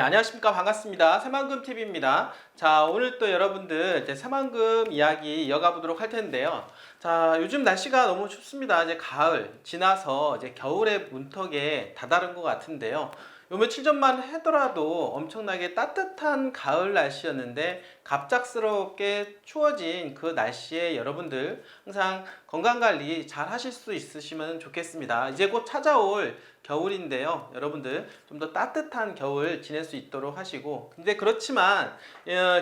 안녕하십니까. 반갑습니다. 새만금TV입니다. 자, 오늘 또 여러분들 이제 새만금 이야기 이어가 보도록 할 텐데요. 자, 요즘 날씨가 너무 춥습니다. 이제 가을 지나서 이제 겨울의 문턱에 다다른 것 같은데요. 요 며칠 전만 하더라도 엄청나게 따뜻한 가을 날씨였는데 갑작스럽게 추워진 그 날씨에 여러분들 항상 건강관리 잘 하실 수 있으시면 좋겠습니다. 이제 곧 찾아올 겨울인데요. 여러분들 좀 더 따뜻한 겨울 지낼 수 있도록 하시고, 근데 그렇지만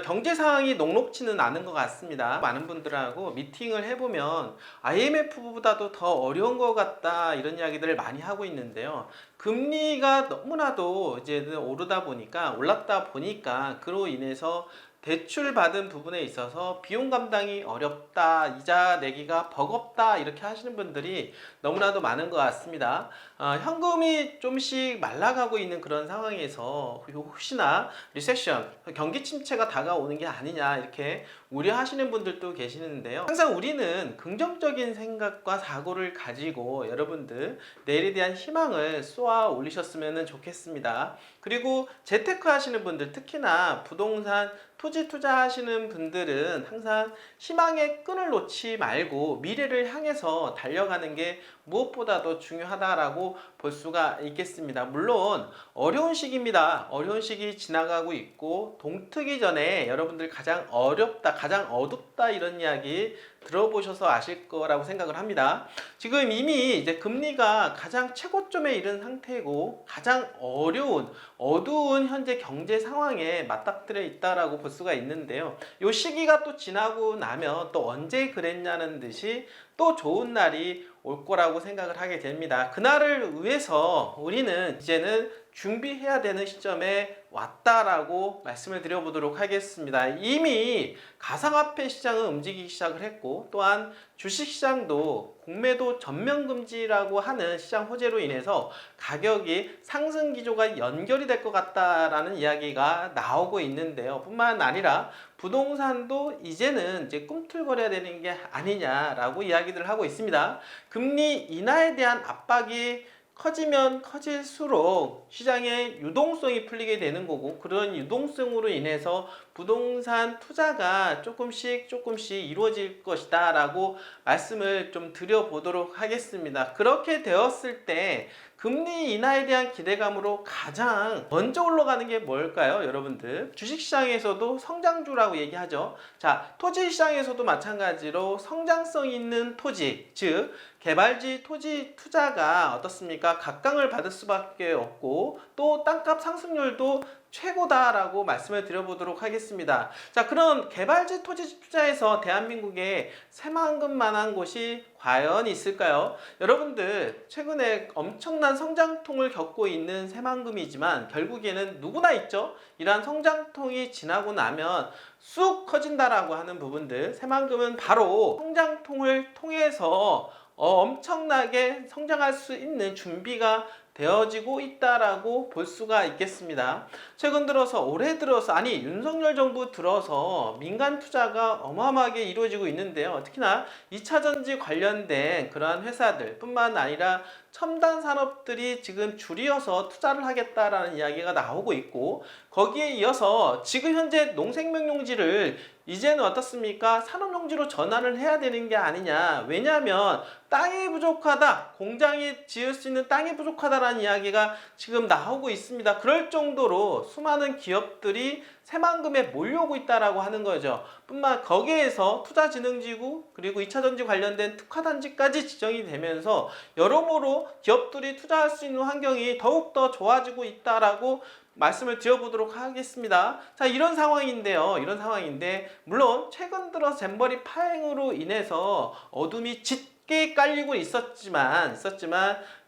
경제 상황이 녹록치는 않은 것 같습니다. 많은 분들하고 미팅을 해보면 IMF보다도 더 어려운 것 같다 이런 이야기들을 많이 하고 있는데요. 금리가 너무나도 이제 오르다 보니까 올랐다 보니까 그로 인해서 대출 받은 부분에 있어서 비용 감당이 어렵다, 이자 내기가 버겁다 이렇게 하시는 분들이 너무나도 많은 것 같습니다. 현금이 좀씩 말라가고 있는 그런 상황에서 혹시나 리세션, 경기 침체가 다가오는 게 아니냐 이렇게 우려하시는 분들도 계시는데요. 항상 우리는 긍정적인 생각과 사고를 가지고 여러분들 내일에 대한 희망을 쏘아 올리셨으면 좋겠습니다. 그리고 재테크 하시는 분들, 특히나 부동산 토지 투자하시는 분들은 항상 희망의 끈을 놓지 말고 미래를 향해서 달려가는 게 무엇보다도 중요하다라고 볼 수가 있겠습니다. 물론 어려운 시기입니다. 어려운 시기 지나가고 있고, 동트기 전에 여러분들 가장 어렵다, 가장 어둡다 이런 이야기 들어보셔서 아실 거라고 생각을 합니다. 지금 이미 이제 금리가 가장 최고점에 이른 상태이고 가장 어두운 현재 경제 상황에 맞닥뜨려 있다라고 볼 수가 있는데요. 이 시기가 또 지나고 나면 또 언제 그랬냐는 듯이 또 좋은 날이 올 거라고 생각을 하게 됩니다. 그날을 위해서 우리는 이제는 준비해야 되는 시점에 왔다라고 말씀을 드려보도록 하겠습니다. 이미 가상화폐 시장은 움직이기 시작을 했고, 또한 주식시장도 공매도 전면금지라고 하는 시장 호재로 인해서 가격이 상승 기조가 연결이 될 것 같다라는 이야기가 나오고 있는데요. 뿐만 아니라 부동산도 이제는 이제 꿈틀거려야 되는 게 아니냐라고 이야기를 하고 있습니다. 금리 인하에 대한 압박이 커지면 커질수록 시장의 유동성이 풀리게 되는 거고, 그런 유동성으로 인해서 부동산 투자가 조금씩 이루어질 것이다 라고 말씀을 좀 드려보도록 하겠습니다. 그렇게 되었을 때 금리 인하에 대한 기대감으로 가장 먼저 올라가는 게 뭘까요? 여러분들, 주식시장에서도 성장주라고 얘기하죠. 자, 토지시장에서도 마찬가지로 성장성 있는 토지, 즉 개발지 토지 투자가 어떻습니까? 각광을 받을 수밖에 없고, 또 땅값 상승률도 최고다라고 말씀을 드려보도록 하겠습니다. 자, 그럼 개발지 토지 투자에서 대한민국에 새만금만한 곳이 과연 있을까요? 여러분들, 최근에 엄청난 성장통을 겪고 있는 새만금이지만 결국에는 누구나 있죠. 이러한 성장통이 지나고 나면 쑥 커진다라고 하는 부분들, 새만금은 바로 성장통을 통해서 엄청나게 성장할 수 있는 준비가 되어지고 있다라고 볼 수가 있겠습니다. 최근 들어서, 올해 들어서, 아니 윤석열 정부 들어서 민간 투자가 어마어마하게 이루어지고 있는데요. 특히나 2차전지 관련된 그러한 회사들 뿐만 아니라 첨단 산업들이 지금 줄이어서 투자를 하겠다라는 이야기가 나오고 있고, 거기에 이어서 지금 현재 농생명용지를 이제는 어떻습니까? 산업용지로 전환을 해야 되는 게 아니냐. 왜냐하면 땅이 부족하다, 공장이 지을 수 있는 땅이 부족하다라는 이야기가 지금 나오고 있습니다. 그럴 정도로 수많은 기업들이 새만금에 몰려오고 있다라고 하는 거죠. 뿐만 거기에서 투자진흥지구 그리고 2차전지 관련된 특화단지까지 지정이 되면서 여러모로 기업들이 투자할 수 있는 환경이 더욱더 좋아지고 있다라고 말씀을 드려보도록 하겠습니다. 자, 이런 상황인데 물론 최근 들어 잼버리 파행으로 인해서 어둠이 짙게 깔리고 있었지만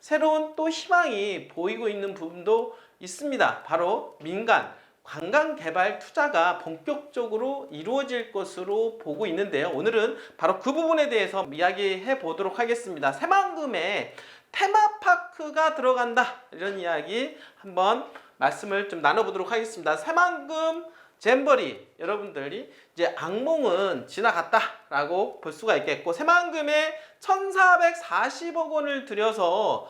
새로운 또 희망이 보이고 있는 부분도 있습니다. 바로 민간 관광 개발 투자가 본격적으로 이루어질 것으로 보고 있는데요. 오늘은 바로 그 부분에 대해서 이야기해 보도록 하겠습니다. 새만금에 테마파크가 들어간다, 이런 이야기 한번 말씀을 좀 나눠보도록 하겠습니다. 새만금 잼버리, 여러분들이 이제 악몽은 지나갔다라고 볼 수가 있겠고, 새만금에 1,440억 원을 들여서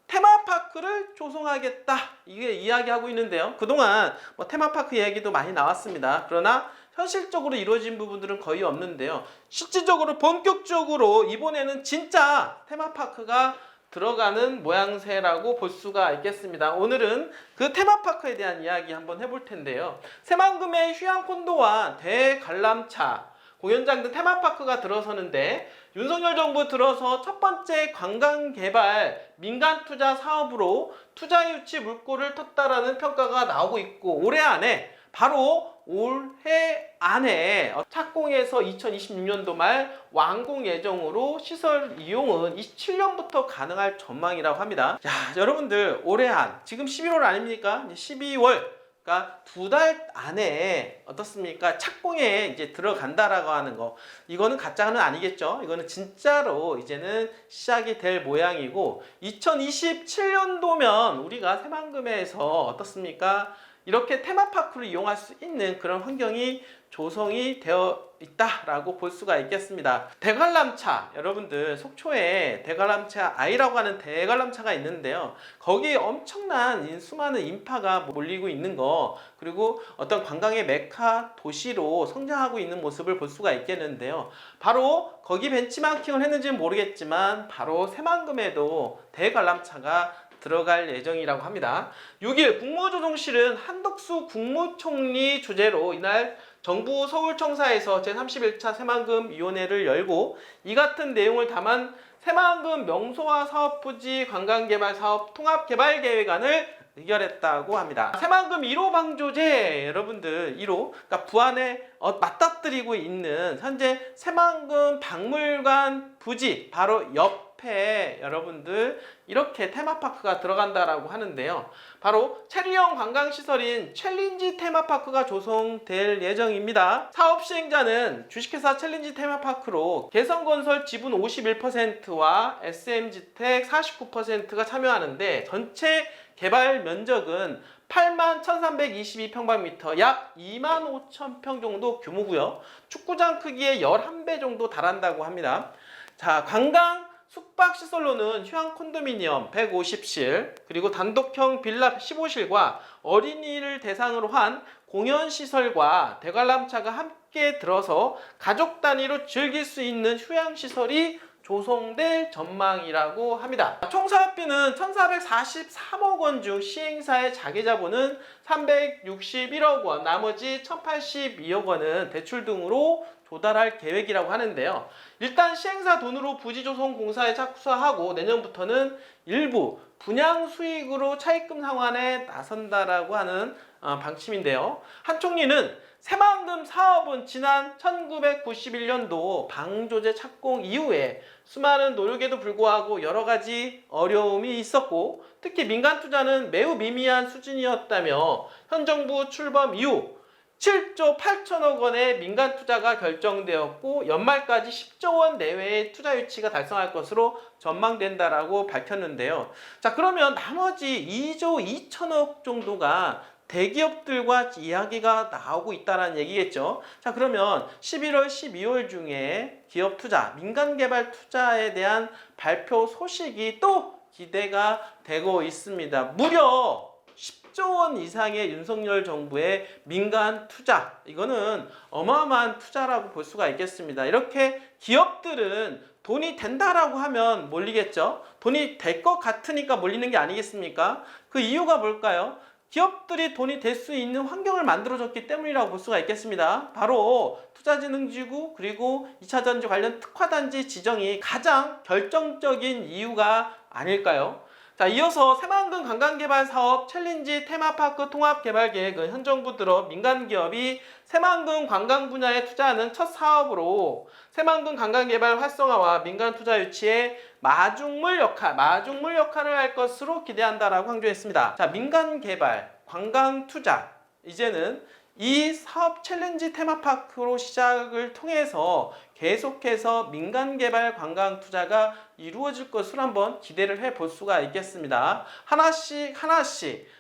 테마파크를 조성하겠다, 이게 이야기하고 있는데요. 그동안 뭐 테마파크 이야기도 많이 나왔습니다. 그러나 현실적으로 이루어진 부분들은 거의 없는데요. 실질적으로 본격적으로 이번에는 진짜 테마파크가 들어가는 모양새라고 볼 수가 있겠습니다. 오늘은 그 테마파크에 대한 이야기 한번 해볼 텐데요. 새만금의 휴양콘도와 대관람차, 공연장 등 테마파크가 들어서는데, 윤석열 정부 들어서 첫 번째 관광개발 민간투자 사업으로 투자 유치 물꼬를 텄다라는 평가가 나오고 있고, 올해 안에 바로 올해 안에 착공해서 2026년도 말 완공 예정으로 시설 이용은 27년부터 가능할 전망이라고 합니다. 자, 여러분들 올해 안, 지금 11월 아닙니까? 12월, 그러니까 2달 안에 어떻습니까? 착공에 이제 들어간다라고 하는 거, 이거는 가짜는 아니겠죠? 이거는 진짜로 이제는 시작이 될 모양이고, 2027년도면 우리가 새만금에서 어떻습니까? 이렇게 테마파크를 이용할 수 있는 그런 환경이 조성이 되어 있다라고 볼 수가 있겠습니다. 대관람차, 여러분들 속초에 대관람차 I라고 하는 대관람차가 있는데요. 거기에 엄청난 수많은 인파가 몰리고 있는 거, 그리고 어떤 관광의 메카 도시로 성장하고 있는 모습을 볼 수가 있겠는데요. 바로 거기 벤치마킹을 했는지는 모르겠지만 바로 새만금에도 대관람차가 들어갈 예정이라고 합니다. 6일 국무조정실은 한덕수 국무총리 주재로 이날 정부 서울청사에서 제31차 새만금위원회를 열고 이 같은 내용을 담은 새만금 명소화 사업부지 관광개발사업 통합개발계획안을 의결했다고 합니다. 새만금 1호 방조제, 여러분들 1호, 그러니까 부안에 맞닥뜨리고 있는 현재 새만금 박물관 부지 바로 옆에 여러분들 이렇게 테마파크가 들어간다라고 하는데요. 바로 체리형 관광시설인 챌린지 테마파크가 조성될 예정입니다. 사업 시행자는 주식회사 챌린지 테마파크로 개성건설 지분 51%와 SM주택 49%가 참여하는데, 전체 개발 면적은 81,322평방미터, 약 25,000평 정도 규모고요. 축구장 크기의 11배 정도 달한다고 합니다. 자, 관광 숙박시설로는 휴양 콘도미니엄 150실, 그리고 단독형 빌라 15실과 어린이를 대상으로 한 공연시설과 대관람차가 함께 들어서 가족 단위로 즐길 수 있는 휴양시설이 조성될 전망이라고 합니다. 총 사업비는 1,443억 원 중 시행사의 자기자본은 361억 원, 나머지 1,082억 원은 대출 등으로 조달할 계획이라고 하는데요. 일단 시행사 돈으로 부지 조성 공사에 착수하고 내년부터는 일부 분양 수익으로 차입금 상환에 나선다라고 하는 방침인데요. 한 총리는 새만금 사업은 지난 1991년도 방조제 착공 이후에 수많은 노력에도 불구하고 여러 가지 어려움이 있었고, 특히 민간 투자는 매우 미미한 수준이었다며 현 정부 출범 이후 7조 8천억 원의 민간 투자가 결정되었고 연말까지 10조 원 내외의 투자 유치가 달성할 것으로 전망된다라고 밝혔는데요. 자, 그러면 나머지 2조 2천억 정도가 대기업들과 이야기가 나오고 있다는 얘기겠죠. 자, 그러면 11월, 12월 중에 기업 투자, 민간 개발 투자에 대한 발표 소식이 또 기대가 되고 있습니다. 무려 10조 원 이상의 윤석열 정부의 민간 투자, 이거는 어마어마한 투자라고 볼 수가 있겠습니다. 이렇게 기업들은 돈이 된다라고 하면 몰리겠죠. 돈이 될 것 같으니까 몰리는 게 아니겠습니까? 그 이유가 뭘까요? 기업들이 돈이 될 수 있는 환경을 만들어줬기 때문이라고 볼 수가 있겠습니다. 바로 투자진흥지구 그리고 2차전지 관련 특화단지 지정이 가장 결정적인 이유가 아닐까요? 자, 이어서 새만금 관광개발사업 챌린지 테마파크 통합개발계획은 현 정부 들어 민간기업이 새만금 관광 분야에 투자하는 첫 사업으로 새만금 관광개발 활성화와 민간 투자 유치에 마중물 역할을 할 것으로 기대한다라고 강조했습니다. 자, 민간개발, 관광 투자, 이제는 이 사업 챌린지 테마파크로 시작을 통해서 계속해서 민간개발 관광 투자가 이루어질 것으로 한번 기대를 해볼 수가 있겠습니다. 하나씩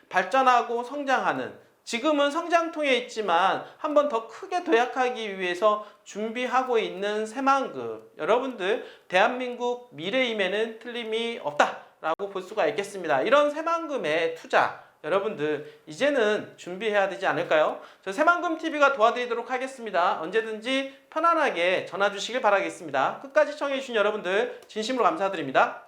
발전하고 성장하는, 지금은 성장통에 있지만 한번 더 크게 도약하기 위해서 준비하고 있는 새만금, 여러분들 대한민국 미래임에는 틀림이 없다 라고 볼 수가 있겠습니다. 이런 새만금의 투자 여러분들 이제는 준비해야 되지 않을까요? 저 새만금TV가 도와드리도록 하겠습니다. 언제든지 편안하게 전화 주시길 바라겠습니다. 끝까지 시청해주신 여러분들 진심으로 감사드립니다.